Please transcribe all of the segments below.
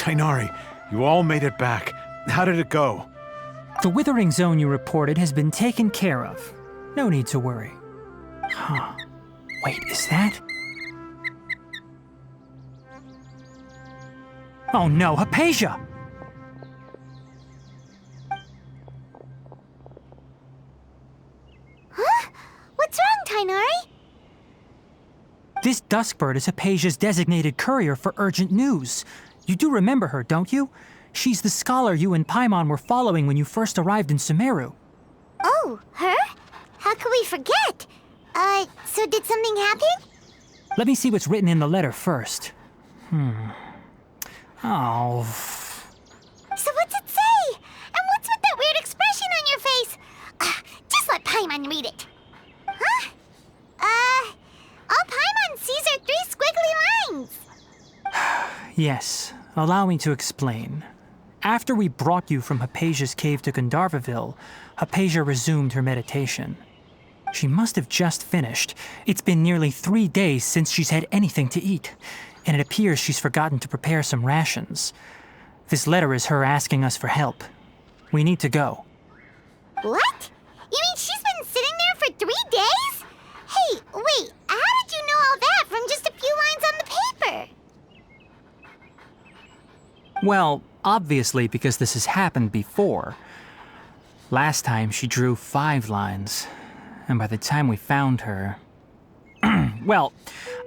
Tainari, you all made it back. How did it go? The withering zone you reported has been taken care of. No need to worry. Huh. Wait, is that? Oh no, Hypatia! Huh? What's wrong, Tainari? This Duskbird is Hypatia's designated courier for urgent news. You do remember her, don't you? She's the scholar you and Paimon were following when you first arrived in Sumeru. Oh, her? How could we forget? So did something happen? Let me see what's written in the letter first. Oh. So what's it say? And what's with that weird expression on your face? Just let Paimon read it. Huh? All Paimon sees are 3 squiggly lines. Yes, allow me to explain. After we brought you from Hypatia's cave to Gandharvaville, Hypatia resumed her meditation. She must have just finished. It's been nearly 3 days since she's had anything to eat, and it appears she's forgotten to prepare some rations. This letter is her asking us for help. We need to go. What? You mean she's been sitting there for 3 days? Hey, wait, how did you know all that from just a few lines on the paper? Well, obviously because this has happened before. Last time she drew 5 lines, and by the time we found her... Well,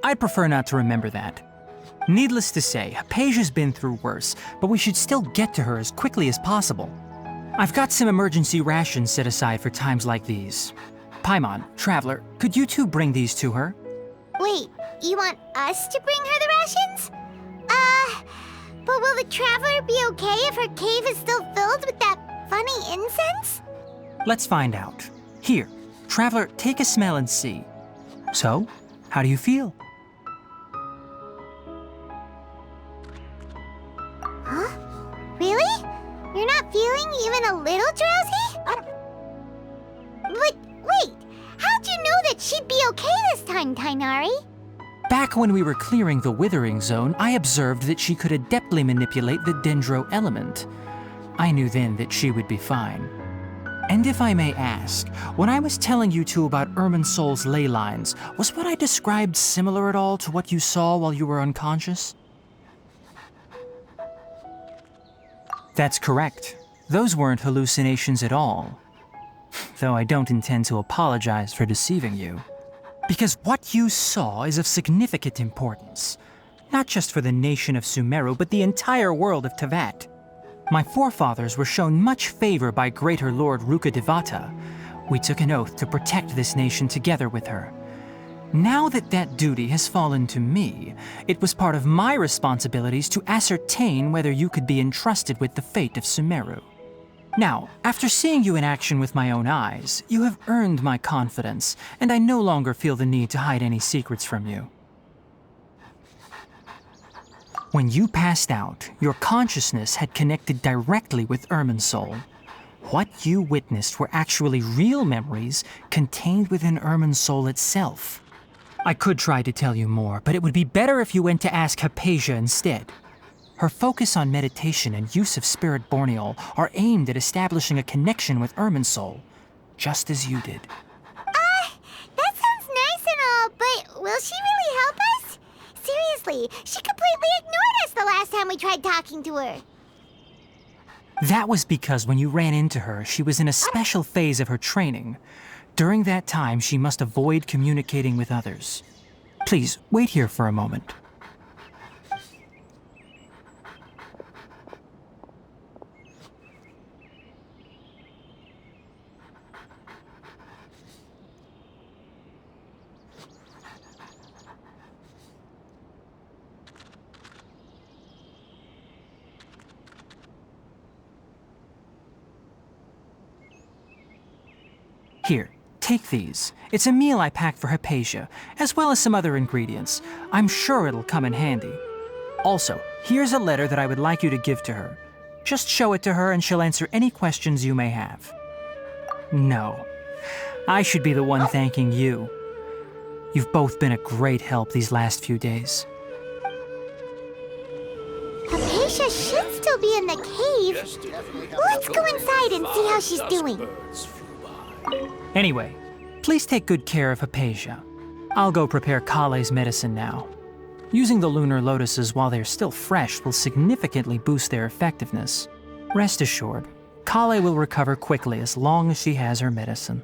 I'd prefer not to remember that. Needless to say, Hypatia's been through worse, but we should still get to her as quickly as possible. I've got some emergency rations set aside for times like these. Paimon, Traveler, could you two bring these to her? Wait, you want us to bring her the rations? But will the Traveler be okay if her cave is still filled with that funny incense? Let's find out. Here, Traveler, take a smell and see. So, how do you feel? Huh? Really? You're not feeling even a little drowsy? But wait, how'd you know that she'd be okay this time, Tainari? Back when we were clearing the withering zone, I observed that she could adeptly manipulate the dendro element. I knew then that she would be fine. And if I may ask, when I was telling you two about Irminsol's ley lines, was what I described similar at all to what you saw while you were unconscious? That's correct. Those weren't hallucinations at all. Though I don't intend to apologize for deceiving you. Because what you saw is of significant importance. Not just for the nation of Sumeru, but the entire world of Tevat. My forefathers were shown much favor by Greater Lord Rukkhadevata. We took an oath to protect this nation together with her. Now that that duty has fallen to me, it was part of my responsibilities to ascertain whether you could be entrusted with the fate of Sumeru. Now, after seeing you in action with my own eyes, you have earned my confidence, and I no longer feel the need to hide any secrets from you. When you passed out, your consciousness had connected directly with Irminsol. What you witnessed were actually real memories contained within Irminsol itself. I could try to tell you more, but it would be better if you went to ask Hypatia instead. Her focus on meditation and use of Spirit Borneol are aimed at establishing a connection with Irminsol, just as you did. That sounds nice and all, but will she really help us? Seriously, she completely ignored us the last time we tried talking to her. That was because when you ran into her, she was in a special phase of her training. During that time, she must avoid communicating with others. Please, wait here for a moment. Here, take these. It's a meal I packed for Hypatia, as well as some other ingredients. I'm sure it'll come in handy. Also, here's a letter that I would like you to give to her. Just show it to her and she'll answer any questions you may have. No, I should be the one thanking you. You've both been a great help these last few days. Hypatia be in the cave. Let's go inside and see how she's doing. Anyway, please take good care of Hypatia. I'll go prepare Kale's medicine now. Using the lunar lotuses while they're still fresh will significantly boost their effectiveness. Rest assured, Kale will recover quickly as long as she has her medicine.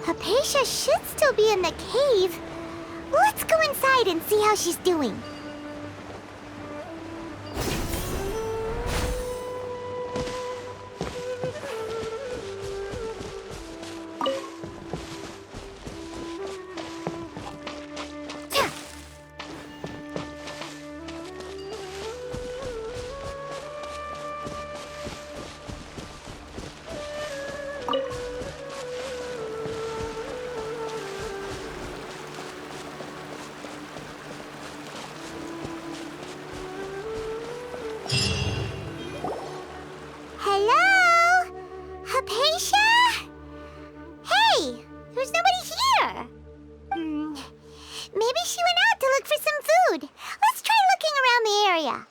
Hypatia should still be in the cave. Let's go inside and see how she's doing. Hello? Hypatia? Hey, there's nobody here. Maybe she went out to look for some food. Let's try looking around the area.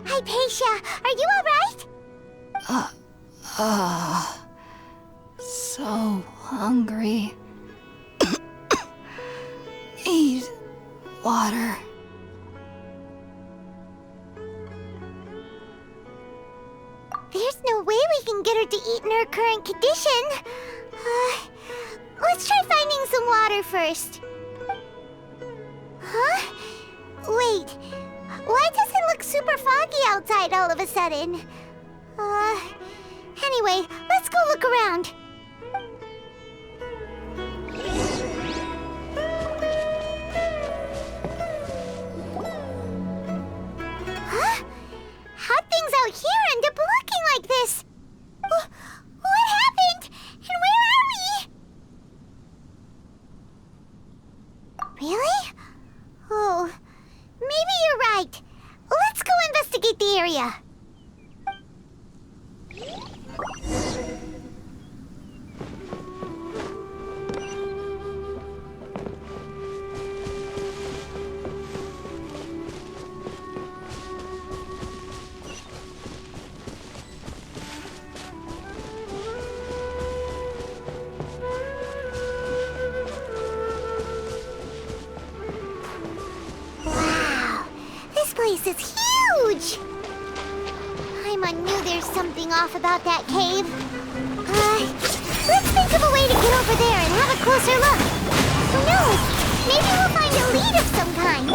Hypatia, are you alright? So hungry. Need water. There's no way we can get her to eat in her current condition. Let's try finding some water first. Huh? Wait, why does it look super foggy outside all of a sudden? Anyway, let's go look around. Huh? How'd things out here end up looking like this? What happened? And where are we? Really? Oh, maybe you're right. Let's go investigate the area. Wow, this place is huge! I knew there's something off about that cave. Let's think of a way to get over there and have a closer look. Who knows? Maybe we'll find a lead of some kind.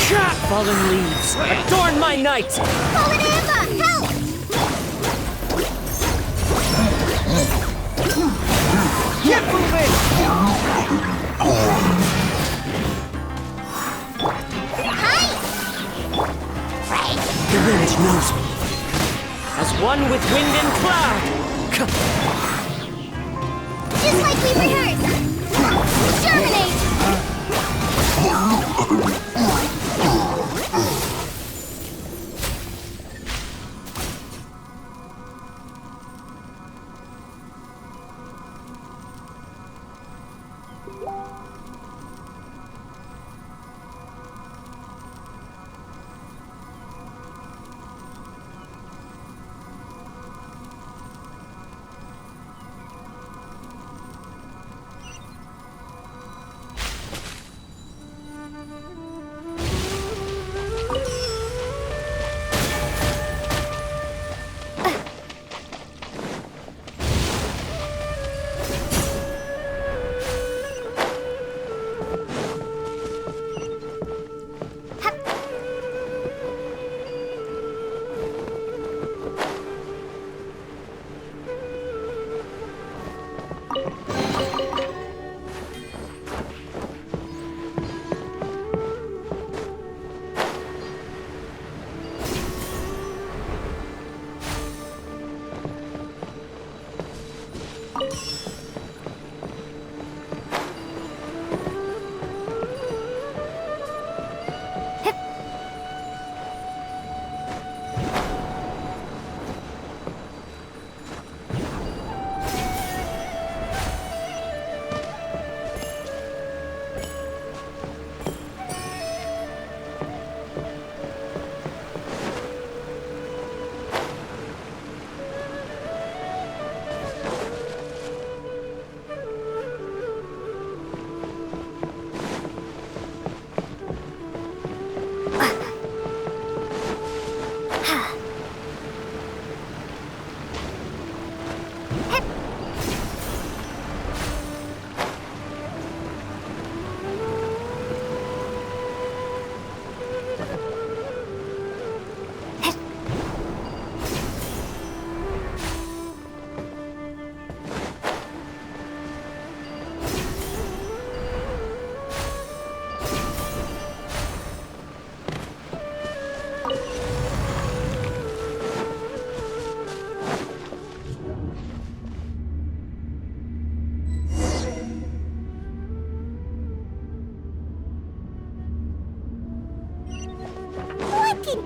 Fallen leaves, adorn my night! Fallen Amber, help! Get moving! Hi! Right. The village knows me. As one with wind and cloud! Just like we rehearsed. Germinate!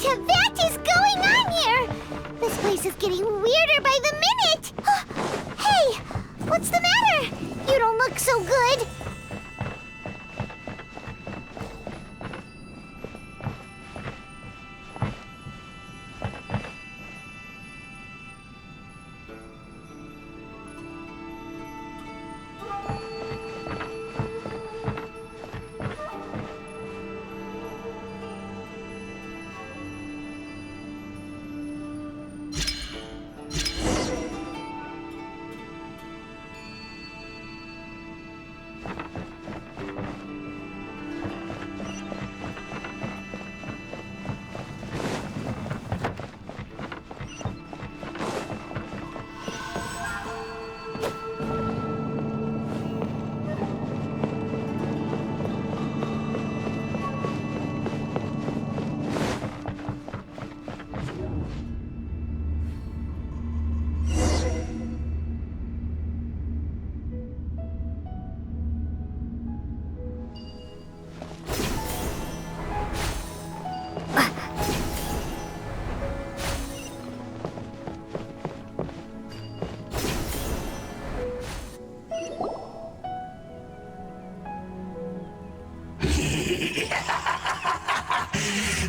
What is going on here? This place is getting weirder by the minute. Hey, what's the matter? You don't look so good.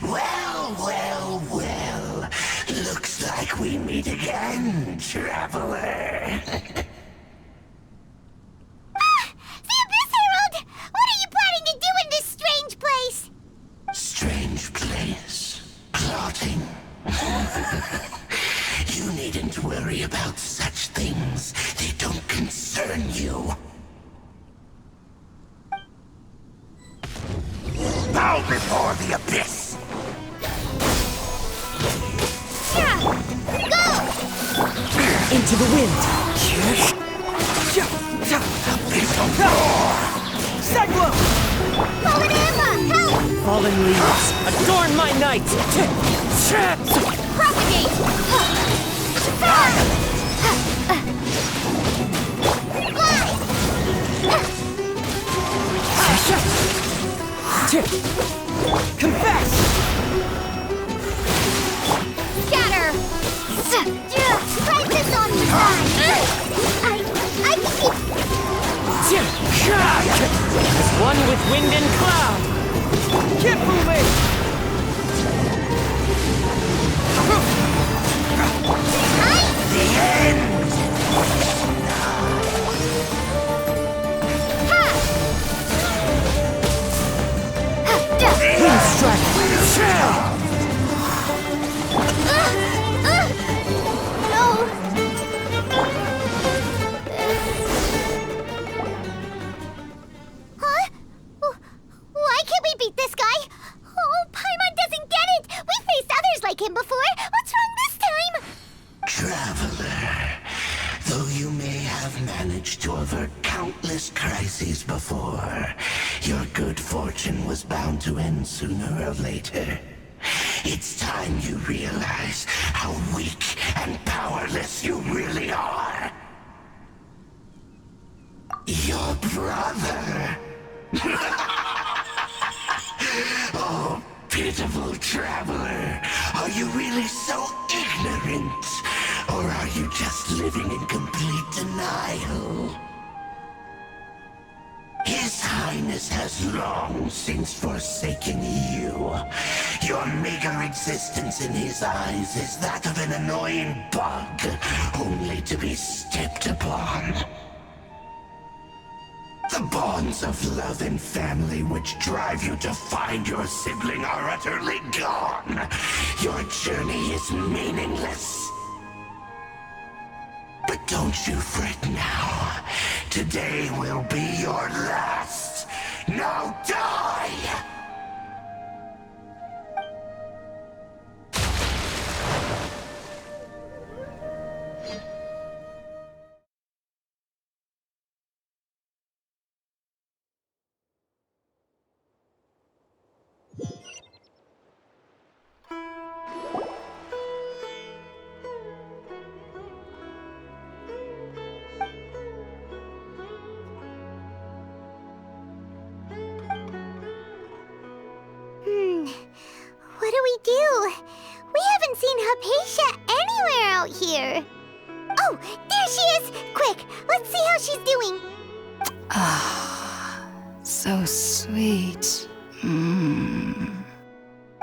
Well. Looks like we meet again, traveler. The Abyss Herald! What are you planning to do in this strange place? Strange place. Plotting. You needn't worry about such things. They don't concern you. bow before the abyss! Into the wind! Cyclone! Fallen Emma, help! Fallen leaves, adorn my night! Propagate! Fly! Confess! Scatter! Crisis on the side! I can keep... As one with wind and cloud! Keep moving! The end! Huh? Why can't we beat this guy? Oh, Paimon doesn't get it! We faced others like him before! What's wrong this time? Traveler, though you may have managed to avert countless crises before, your good fortune was bound to end sooner or later. It's time you realize how weak and powerless you really are. Your brother. Oh, pitiful traveler. Are you really so ignorant? Or are you just living in complete denial? His Highness has long since forsaken you. Your meager existence in his eyes is that of an annoying bug, only to be stepped upon. The bonds of love and family which drive you to find your sibling are utterly gone. Your journey is meaningless. But don't you fret now. Today will be your last. Now die! What do we do? We haven't seen Hypatia anywhere out here. Oh, there she is! Quick, let's see how she's doing. So sweet.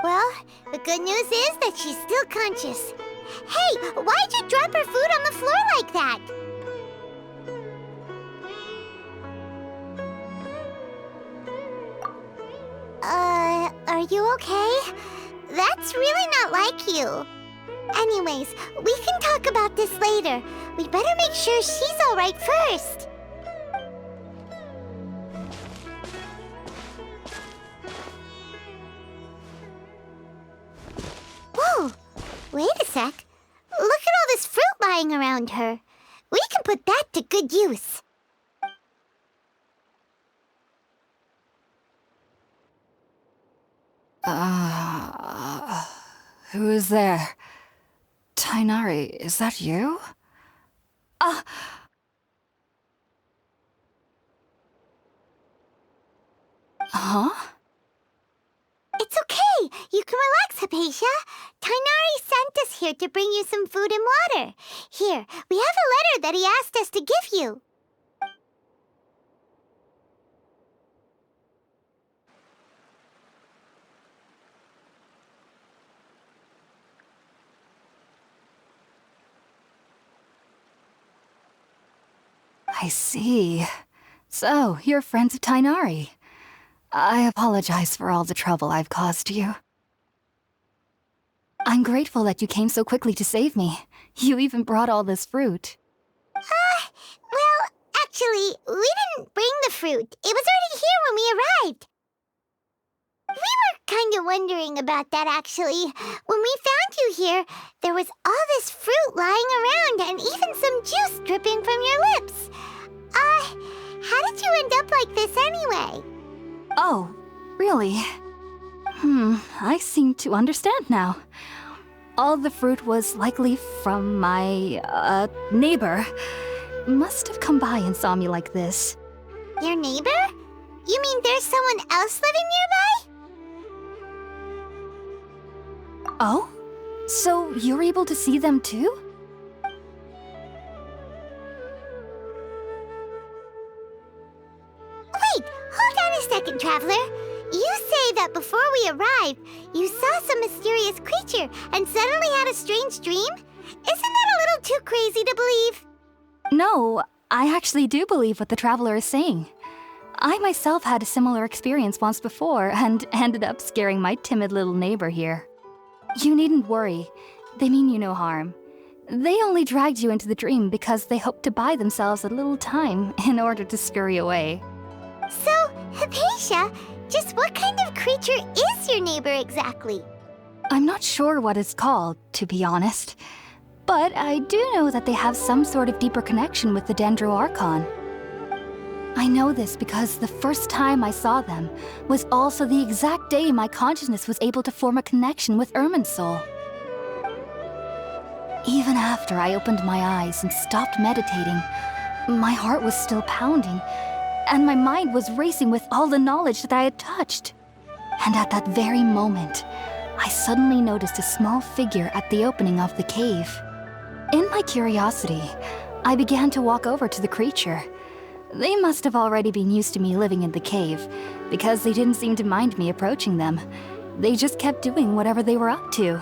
Well, the good news is that she's still conscious. Hey, why'd you drop her food on the floor like that? Are you okay? That's really not like you. Anyways, we can talk about this later. We better make sure she's alright first. Whoa! Wait a sec. Look at all this fruit lying around her. We can put that to good use. Who is there? Tainari, is that you? Huh? It's okay. You can relax, Hypatia. Tainari sent us here to bring you some food and water. Here, we have a letter that he asked us to give you. I see. So, you're friends of Tainari. I apologize for all the trouble I've caused you. I'm grateful that you came so quickly to save me. You even brought all this fruit. Well, actually, we didn't bring the fruit. It was already here when we arrived. Kind of wondering about that, actually. When we found you here, there was all this fruit lying around and even some juice dripping from your lips. How did you end up like this anyway? Oh, really? I seem to understand now. All the fruit was likely from my, neighbor. Must have come by and saw me like this. Your neighbor? You mean there's someone else living nearby? Oh? So you're able to see them too? Wait, hold on a second, Traveler. You say that before we arrived, you saw some mysterious creature and suddenly had a strange dream? Isn't that a little too crazy to believe? No, I actually do believe what the Traveler is saying. I myself had a similar experience once before and ended up scaring my timid little neighbor here. You needn't worry. They mean you no harm. They only dragged you into the dream because they hoped to buy themselves a little time in order to scurry away. So, Hypatia, just what kind of creature is your neighbor exactly? I'm not sure what it's called, to be honest. But I do know that they have some sort of deeper connection with the Dendro Archon. I know this because the first time I saw them was also the exact day my consciousness was able to form a connection with Irminsul. Even after I opened my eyes and stopped meditating, my heart was still pounding, and my mind was racing with all the knowledge that I had touched. And at that very moment, I suddenly noticed a small figure at the opening of the cave. In my curiosity, I began to walk over to the creature. They must have already been used to me living in the cave, because they didn't seem to mind me approaching them. They just kept doing whatever they were up to.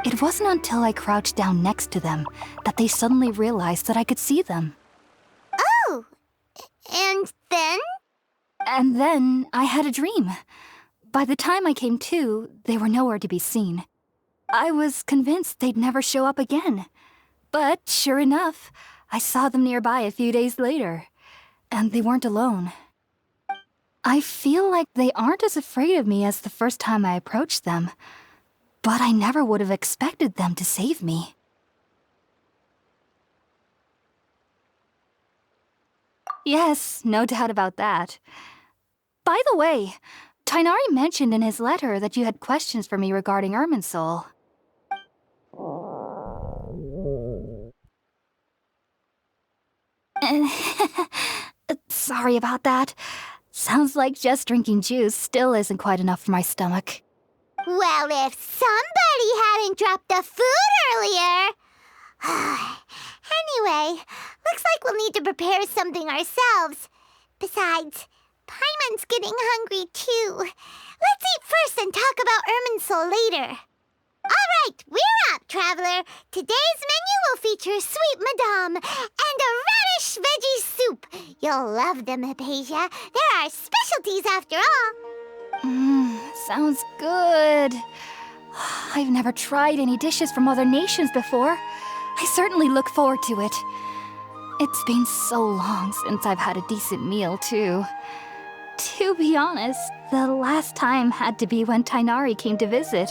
It wasn't until I crouched down next to them that they suddenly realized that I could see them. Oh, and then? And then I had a dream. By the time I came to, they were nowhere to be seen. I was convinced they'd never show up again. But sure enough, I saw them nearby a few days later. And they weren't alone. I feel like they aren't as afraid of me as the first time I approached them, but I never would have expected them to save me. Yes, no doubt about that. By the way, Tighnari mentioned in his letter that you had questions for me regarding Irminsul. Sorry about that. Sounds like just drinking juice still isn't quite enough for my stomach. Well, if somebody hadn't dropped the food earlier... Anyway, looks like we'll need to prepare something ourselves. Besides, Paimon's getting hungry too. Let's eat first and talk about Irminsul later. All right, we're up, Traveler. Today's menu will feature sweet madame and a radish veggie soup. You'll love them, Hypatia. They're our specialties after all. Sounds good. I've never tried any dishes from other nations before. I certainly look forward to it. It's been so long since I've had a decent meal, too. To be honest, the last time had to be when Tighnari came to visit.